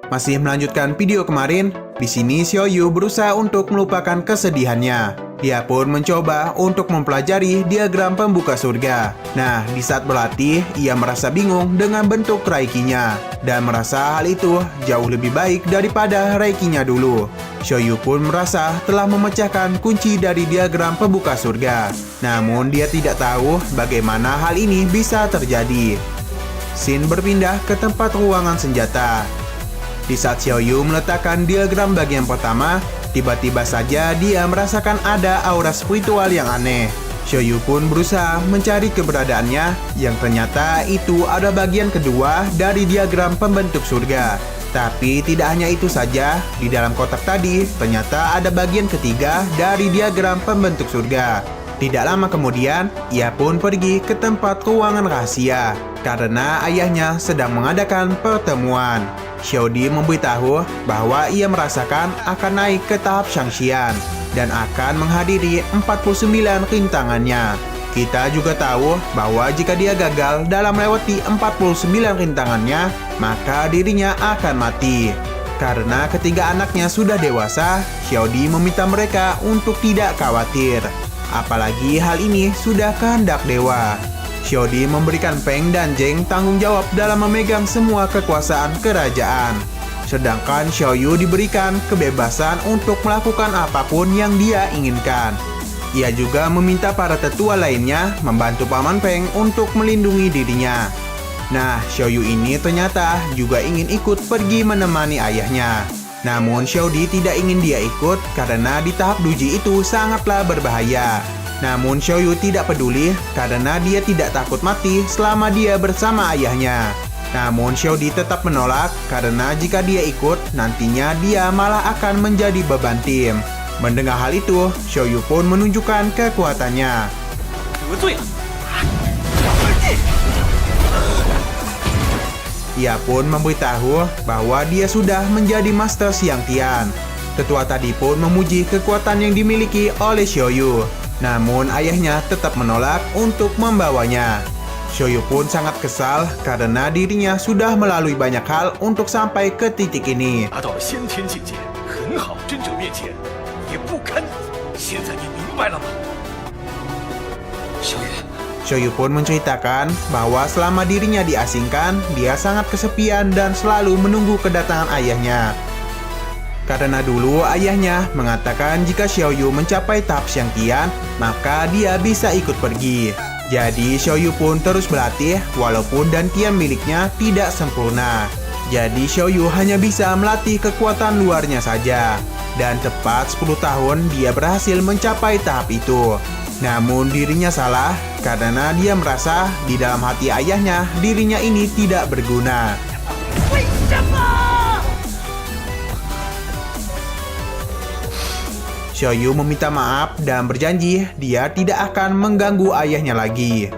Masih melanjutkan video kemarin, di sini Xiaoyu berusaha untuk melupakan kesedihannya. Dia pun mencoba untuk mempelajari diagram pembuka surga. Nah, di saat berlatih, ia merasa bingung dengan bentuk reikinya dan merasa hal itu jauh lebih baik daripada reikinya dulu. Xiaoyu pun merasa telah memecahkan kunci dari diagram pembuka surga. Namun dia tidak tahu bagaimana hal ini bisa terjadi. Scene berpindah ke tempat ruangan senjata. Di saat Xiaoyu meletakkan diagram bagian pertama, tiba-tiba saja dia merasakan ada aura spiritual yang aneh. Xiaoyu pun berusaha mencari keberadaannya, yang ternyata itu ada bagian kedua dari diagram pembentuk surga. Tapi tidak hanya itu saja, di dalam kotak tadi ternyata ada bagian ketiga dari diagram pembentuk surga. Tidak lama kemudian, ia pun pergi ke tempat ruangan rahasia karena ayahnya sedang mengadakan pertemuan. Xiaodi memberitahu bahwa ia merasakan akan naik ke tahap Shangxian dan akan menghadiri 49 rintangannya. Kita juga tahu bahwa jika dia gagal dalam melewati 49 rintangannya, maka dirinya akan mati. Karena ketiga anaknya sudah dewasa, Xiaodi meminta mereka untuk tidak khawatir. Apalagi hal ini sudah kehendak dewa. Xiaodi memberikan Peng dan Zheng tanggung jawab dalam memegang semua kekuasaan kerajaan. Sedangkan Xiaoyu diberikan kebebasan untuk melakukan apapun yang dia inginkan. Ia juga meminta para tetua lainnya membantu Paman Peng untuk melindungi dirinya. Nah, Xiaoyu ini ternyata juga ingin ikut pergi menemani ayahnya. Namun Xiaodi tidak ingin dia ikut karena di tahap Duji itu sangatlah berbahaya. Namun Xiaoyu tidak peduli karena dia tidak takut mati selama dia bersama ayahnya. Namun Xiaodi tetap menolak karena jika dia ikut, nantinya dia malah akan menjadi beban tim. Mendengar hal itu, Xiaoyu pun menunjukkan kekuatannya. Ia pun memberitahu bahwa dia sudah menjadi Master Xiangtian. Tetua tadi pun memuji kekuatan yang dimiliki oleh Xiaoyu. Namun ayahnya tetap menolak untuk membawanya. Xiaoyu pun sangat kesal karena dirinya sudah melalui banyak hal untuk sampai ke titik ini. Xiaoyu pun menceritakan bahwa selama dirinya diasingkan, dia sangat kesepian dan selalu menunggu kedatangan ayahnya. Karena dulu ayahnya mengatakan jika Xiaoyu mencapai tahap Shangtian, maka dia bisa ikut pergi. Jadi Xiaoyu pun terus berlatih walaupun dantian miliknya tidak sempurna. Jadi Xiaoyu hanya bisa melatih kekuatan luarnya saja. Dan tepat 10 tahun dia berhasil mencapai tahap itu. Namun dirinya salah karena dia merasa di dalam hati ayahnya dirinya ini tidak berguna. Xiaoyu meminta maaf dan berjanji dia tidak akan mengganggu ayahnya lagi.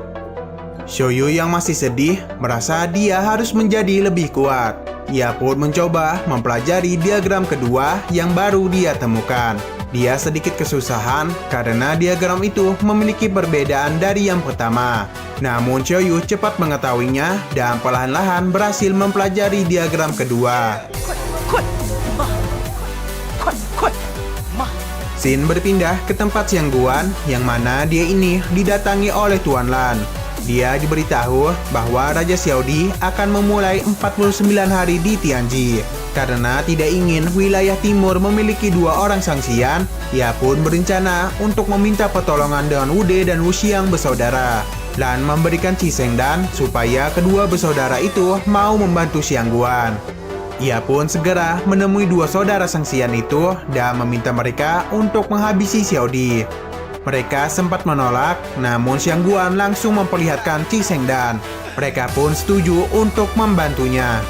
Xiaoyu yang masih sedih merasa dia harus menjadi lebih kuat. Ia pun mencoba mempelajari diagram kedua yang baru dia temukan. Dia sedikit kesusahan karena diagram itu memiliki perbedaan dari yang pertama. Namun Xiaoyu cepat mengetahuinya dan perlahan-lahan berhasil mempelajari diagram kedua. Scene berpindah ke tempat Xiangguan yang mana dia ini didatangi oleh Tuan Lan. Dia diberitahu bahwa Raja Xiaodi akan memulai 49 hari di Tianji. Karena tidak ingin wilayah timur memiliki 2 orang Shangxian, ia pun berencana untuk meminta pertolongan dengan Wude dan Wuxiang bersaudara. Lan memberikan Qishengdan supaya kedua bersaudara itu mau membantu Xiangguan. Ia pun segera menemui 2 saudara Shangxian itu dan meminta mereka untuk menghabisi Xiaodi. Mereka sempat menolak, namun Xiangguan langsung memperlihatkan Qishengdan. Mereka pun setuju untuk membantunya.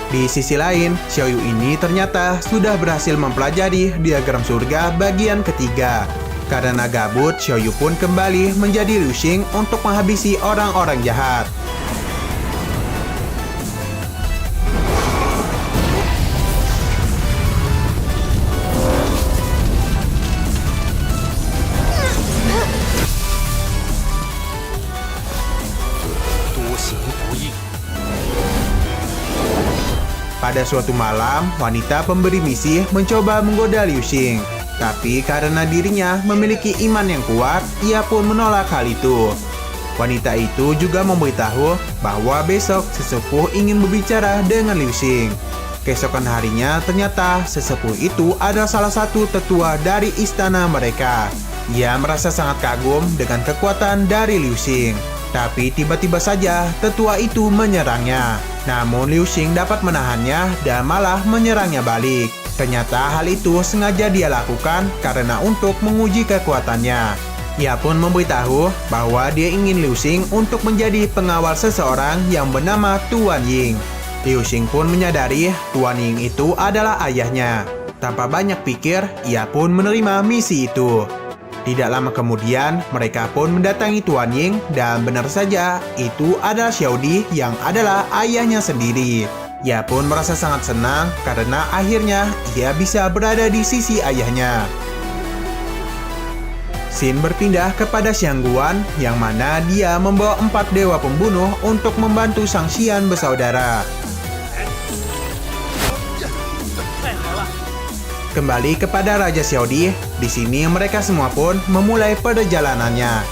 Di sisi lain, Xiaoyu ini ternyata sudah berhasil mempelajari diagram surga bagian ketiga. Karena gabut, Xiaoyu pun kembali menjadi Liu Xing untuk menghabisi orang-orang jahat. Pada suatu malam, wanita pemberi misi mencoba menggoda Liu Xing. Tapi karena dirinya memiliki iman yang kuat, ia pun menolak hal itu. Wanita itu juga memberitahu bahwa besok sesepuh ingin berbicara dengan Liu Xing. Keesokan harinya ternyata sesepuh itu adalah salah satu tetua dari istana mereka. Ia merasa sangat kagum dengan kekuatan dari Liu Xing. Tapi tiba-tiba saja tetua itu menyerangnya. Namun Liu Xing dapat menahannya dan malah menyerangnya balik. Ternyata hal itu sengaja dia lakukan karena untuk menguji kekuatannya. Ia pun memberitahu bahwa dia ingin Liu Xing untuk menjadi pengawal seseorang yang bernama Tuan Ying. Liu Xing pun menyadari Tuan Ying itu adalah ayahnya. Tanpa banyak pikir, ia pun menerima misi itu. Tidak lama kemudian, mereka pun mendatangi Tuan Ying dan benar saja, itu adalah Xiao Di yang adalah ayahnya sendiri. Ia pun merasa sangat senang karena akhirnya ia bisa berada di sisi ayahnya. Scene berpindah kepada Xiang Guan yang mana dia membawa 4 dewa pembunuh untuk membantu Sang Xian bersaudara. Kembali kepada Raja Xiao Di sini mereka semua pun memulai perjalanannya.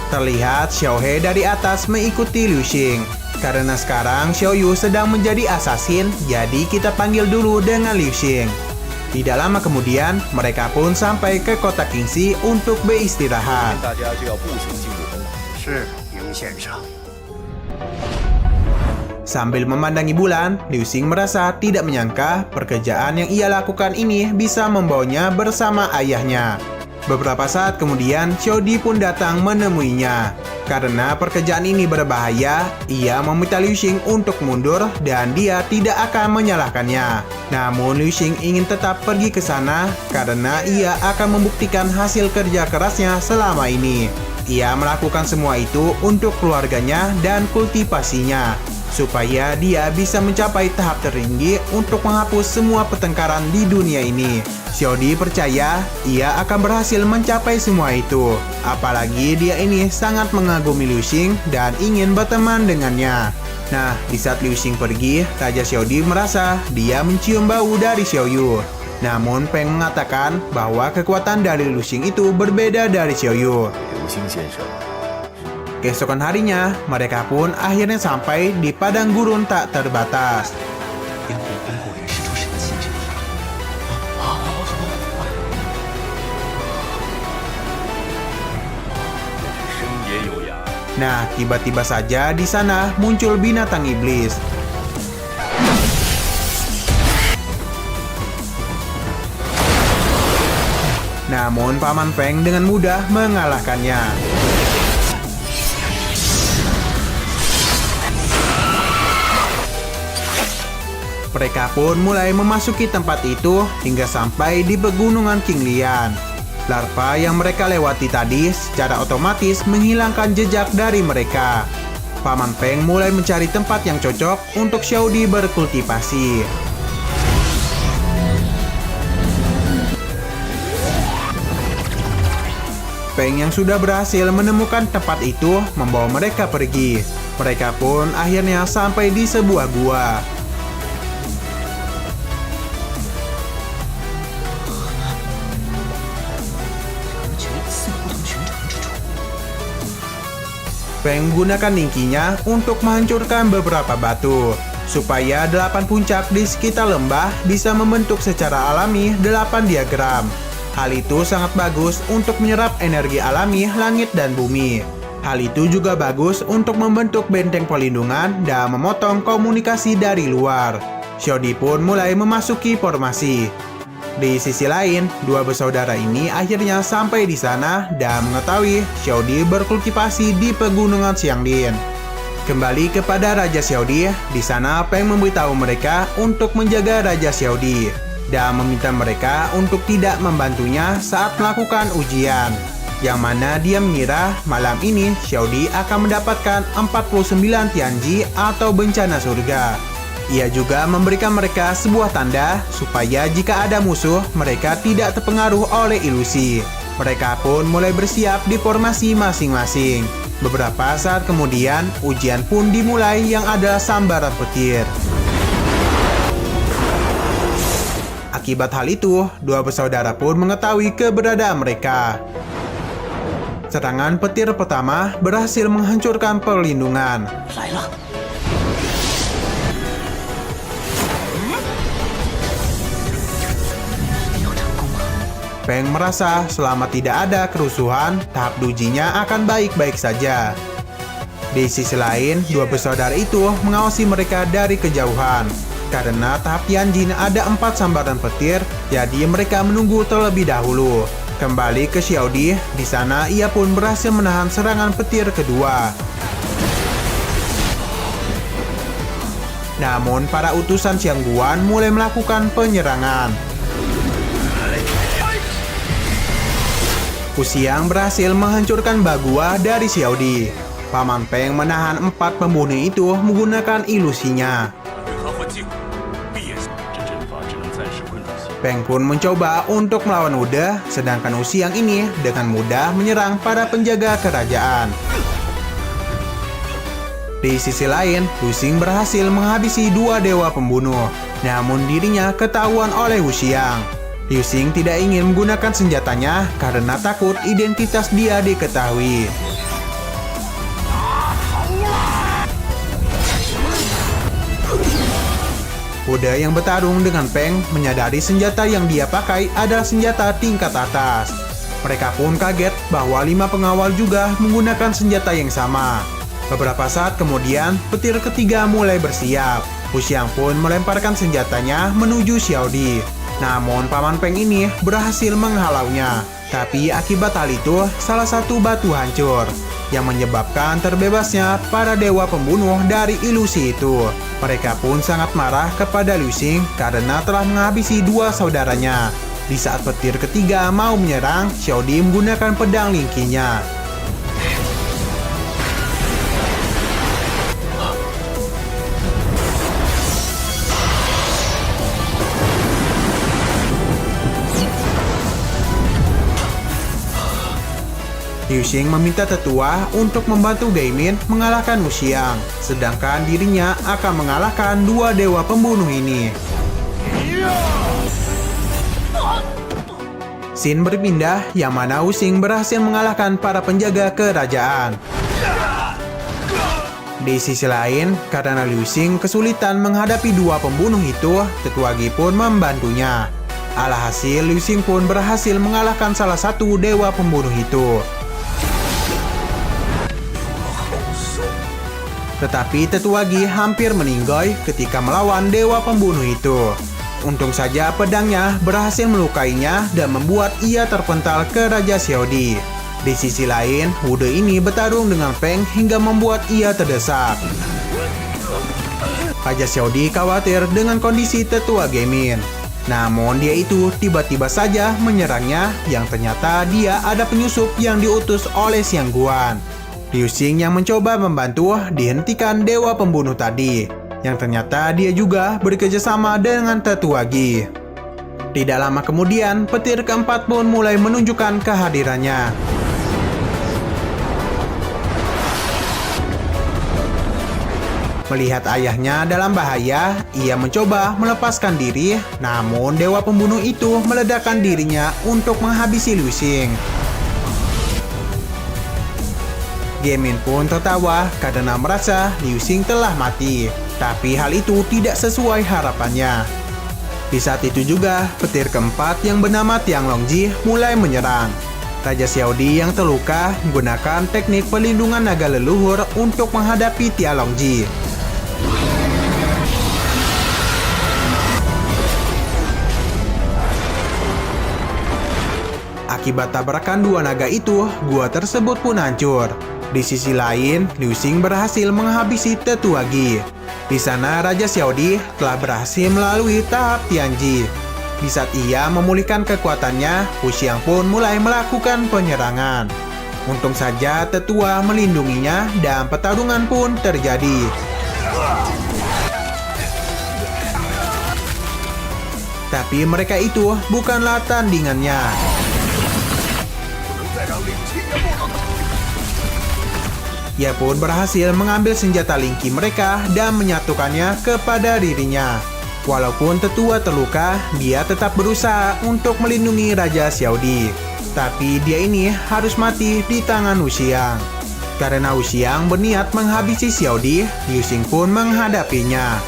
Terlihat Xiao He dari atas mengikuti Liu Xing. Karena sekarang Xiao Yu sedang menjadi assassin, jadi kita panggil dulu dengan Liu Xing. Tidak lama kemudian, mereka pun sampai ke kota Qingxi untuk beristirahat. Sambil memandangi bulan, Liu Xing merasa tidak menyangka pekerjaan yang ia lakukan ini bisa membawanya bersama ayahnya. Beberapa saat kemudian, Xiao Di pun datang menemuinya. Karena pekerjaan ini berbahaya, ia meminta Liu Xing untuk mundur dan dia tidak akan menyalahkannya. Namun Liu Xing ingin tetap pergi ke sana karena ia akan membuktikan hasil kerja kerasnya selama ini. Ia melakukan semua itu untuk keluarganya dan kultivasinya, supaya dia bisa mencapai tahap tertinggi untuk menghapus semua pertengkaran di dunia ini. Xiao Di percaya ia akan berhasil mencapai semua itu. Apalagi dia ini sangat mengagumi Liu Xing dan ingin berteman dengannya. Nah, di saat Liu Xing pergi, Raja Xiao Di merasa dia mencium bau dari Xiao Yu. Namun Peng mengatakan bahwa kekuatan dari Liu Xing itu berbeda dari Xiao Yu. Keesokan harinya, mereka pun akhirnya sampai di padang gurun tak terbatas. Nah, tiba-tiba saja di sana muncul binatang iblis. Namun Paman Peng dengan mudah mengalahkannya. Mereka pun mulai memasuki tempat itu hingga sampai di pegunungan Qinglian. Larva yang mereka lewati tadi secara otomatis menghilangkan jejak dari mereka. Paman Peng mulai mencari tempat yang cocok untuk Xiao Di berkultivasi. Peng yang sudah berhasil menemukan tempat itu membawa mereka pergi. Mereka pun akhirnya sampai di sebuah gua. Peng menggunakan ningkinya untuk menghancurkan beberapa batu, supaya 8 puncak di sekitar lembah bisa membentuk secara alami 8 diagram. Hal itu sangat bagus untuk menyerap energi alami langit dan bumi. Hal itu juga bagus untuk membentuk benteng perlindungan dan memotong komunikasi dari luar. Xiao Di pun mulai memasuki formasi. Di sisi lain, dua bersaudara ini akhirnya sampai di sana dan mengetahui Xiao Di berkultivasi di pegunungan Xiangdian. Kembali kepada Raja Xiao Di sana Peng memberitahu mereka untuk menjaga Raja Xiao Di dan meminta mereka untuk tidak membantunya saat melakukan ujian. Yang mana dia mengira malam ini Xiao Di akan mendapatkan 49 Tianji atau bencana surga. Ia juga memberikan mereka sebuah tanda supaya jika ada musuh, mereka tidak terpengaruh oleh ilusi. Mereka pun mulai bersiap di formasi masing-masing. Beberapa saat kemudian, ujian pun dimulai yang adalah sambaran petir. Akibat hal itu, dua bersaudara pun mengetahui keberadaan mereka. Serangan petir pertama berhasil menghancurkan perlindungan. Peng merasa selama tidak ada kerusuhan, tahap ujinya akan baik-baik saja. Di sisi lain, dua bersaudara itu mengawasi mereka dari kejauhan. Karena tahap Tianjin ada 4 sambaran petir, jadi mereka menunggu terlebih dahulu. Kembali ke Xiaodi, di sana ia pun berhasil menahan serangan petir kedua. Namun, para utusan Xiangguan mulai melakukan penyerangan. Hu Xiang berhasil menghancurkan Bagua dari Xiaodi. Paman Peng menahan 4 pembunuh itu menggunakan ilusinya. Peng pun mencoba untuk melawan Ude, sedangkan Hu Xiang ini dengan mudah menyerang para penjaga kerajaan. Di sisi lain, Lu Xing berhasil menghabisi 2 dewa pembunuh, namun dirinya ketahuan oleh Hu Xiang. Liu Xing tidak ingin menggunakan senjatanya karena takut identitas dia diketahui. Ude yang bertarung dengan Peng menyadari senjata yang dia pakai adalah senjata tingkat atas. Mereka pun kaget bahwa 5 pengawal juga menggunakan senjata yang sama. Beberapa saat kemudian, petir ketiga mulai bersiap. Hu Xiang pun melemparkan senjatanya menuju Xiaodi. Namun Paman Peng ini berhasil menghalaunya. Tapi akibat hal itu, salah satu batu hancur, yang menyebabkan terbebasnya para dewa pembunuh dari ilusi itu. Mereka pun sangat marah kepada Liu Xing karena telah menghabisi 2 saudaranya. Di saat petir ketiga mau menyerang, Xiaodi menggunakan pedang lingkinya. Liu Xing meminta tetua untuk membantu Gaimin mengalahkan Hu Xiang, sedangkan dirinya akan mengalahkan 2 dewa pembunuh ini. Scene berpindah yang mana Hu Xing berhasil mengalahkan para penjaga kerajaan. Di sisi lain, karena Liu Xing kesulitan menghadapi 2 pembunuh itu, Tetua Gi pun membantunya. Alhasil, Liu Xing pun berhasil mengalahkan salah satu dewa pembunuh itu. Tetapi Tetua Gi hampir meninggoy ketika melawan dewa pembunuh itu. Untung saja pedangnya berhasil melukainya dan membuat ia terpental ke Raja Xiaodi. Di sisi lain, Wude ini bertarung dengan Peng hingga membuat ia terdesak. Raja Xiaodi khawatir dengan kondisi Tetua Gaimin. Namun dia itu tiba-tiba saja menyerangnya, yang ternyata dia ada penyusup yang diutus oleh Xiangguan. Liu Xing yang mencoba membantu dihentikan dewa pembunuh tadi, yang ternyata dia juga bekerjasama dengan Tetua Gi. Tidak lama kemudian, petir keempat pun mulai menunjukkan kehadirannya. Melihat ayahnya dalam bahaya, ia mencoba melepaskan diri, namun dewa pembunuh itu meledakkan dirinya untuk menghabisi Liu Xing. Gaimin pun tertawa karena merasa Liu Xing telah mati, tapi hal itu tidak sesuai harapannya. Di saat itu juga, petir keempat yang bernama Tianglongji mulai menyerang. Raja Xiaodi yang terluka menggunakan teknik pelindungan naga leluhur untuk menghadapi Tianglongji. Akibat tabrakan 2 naga itu, gua tersebut pun hancur. Di sisi lain, Liu Xing berhasil menghabisi Tetua Gi. Di sana Raja Xiaodi telah berhasil melalui tahap Tianji. Di saat ia memulihkan kekuatannya, Hu Xiang pun mulai melakukan penyerangan. Untung saja Tetua melindunginya dan pertarungan pun terjadi. Tapi mereka itu bukanlah tandingannya. Ia pun berhasil mengambil senjata lingki mereka dan menyatukannya kepada dirinya. Walaupun tetua terluka, dia tetap berusaha untuk melindungi Raja Xiaodi. Tapi dia ini harus mati di tangan Wu Xiang. Karena Wu Xiang berniat menghabisi Xiaodi, Liu Xing pun menghadapinya.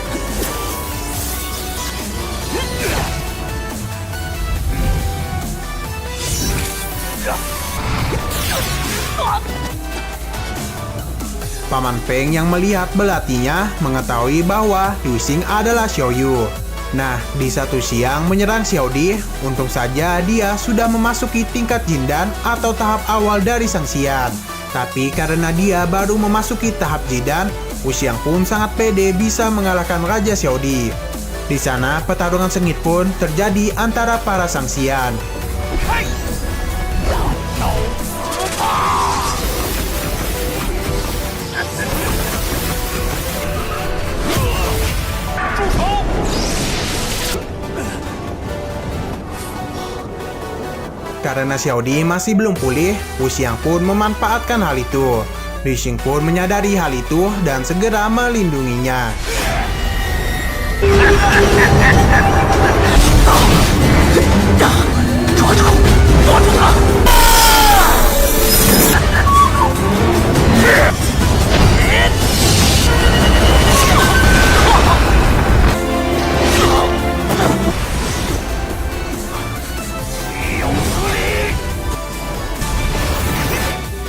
Paman Peng yang melihat belatinya mengetahui bahwa Liu Xing adalah Xiaoyu. Nah, di satu siang menyerang Xiaodi, untung saja dia sudah memasuki tingkat Jindan atau tahap awal dari Sang Xian. Tapi karena dia baru memasuki tahap Jindan, Wu Xiang pun sangat pede bisa mengalahkan Raja Xiaodi. Di sana pertarungan sengit pun terjadi antara para Sang Xian. Karena Xiaodi masih belum pulih, Wu Xiang pun memanfaatkan hal itu. Liu Xing pun menyadari hal itu dan segera melindunginya.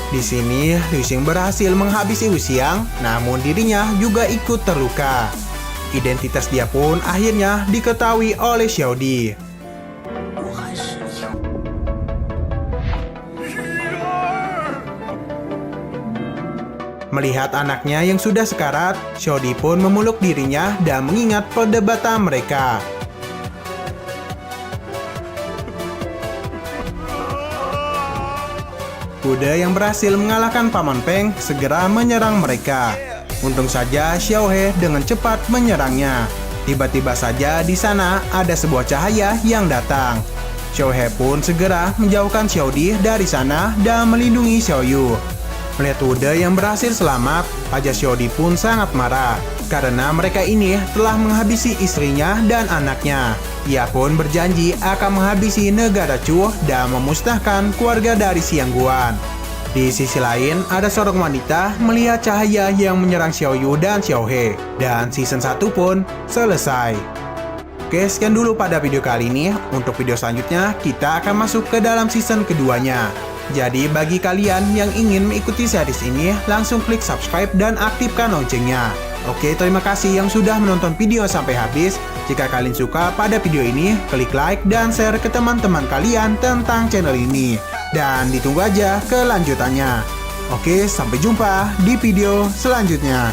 Di sini, Liu Xing berhasil menghabisi Wu Xiang, namun dirinya juga ikut terluka. Identitas dia pun akhirnya diketahui oleh Xiaodi. Melihat anaknya yang sudah sekarat, Xiaodi pun memeluk dirinya dan mengingat perdebatan mereka. Kuda yang berhasil mengalahkan Paman Peng segera menyerang mereka. Untung saja Xiao He dengan cepat menyerangnya. Tiba-tiba saja di sana ada sebuah cahaya yang datang. Xiao He pun segera menjauhkan Xiaodi dari sana dan melindungi Xiaoyu. Melihat kuda yang berhasil selamat, Raja Xiaodi pun sangat marah karena mereka ini telah menghabisi istrinya dan anaknya. Ia pun berjanji akan menghabisi negara Chu dan memusnahkan keluarga dari Xiangguan. Di sisi lain, ada seorang wanita melihat cahaya yang menyerang Xiaoyu dan Xiao He. Dan season 1 pun selesai. Oke, sekian dulu pada video kali ini. Untuk video selanjutnya, kita akan masuk ke dalam season keduanya. Jadi bagi kalian yang ingin mengikuti series ini, langsung klik subscribe dan aktifkan loncengnya. Oke, terima kasih yang sudah menonton video sampai habis. Jika kalian suka pada video ini, klik like dan share ke teman-teman kalian tentang channel ini. Dan ditunggu aja kelanjutannya. Oke, sampai jumpa di video selanjutnya.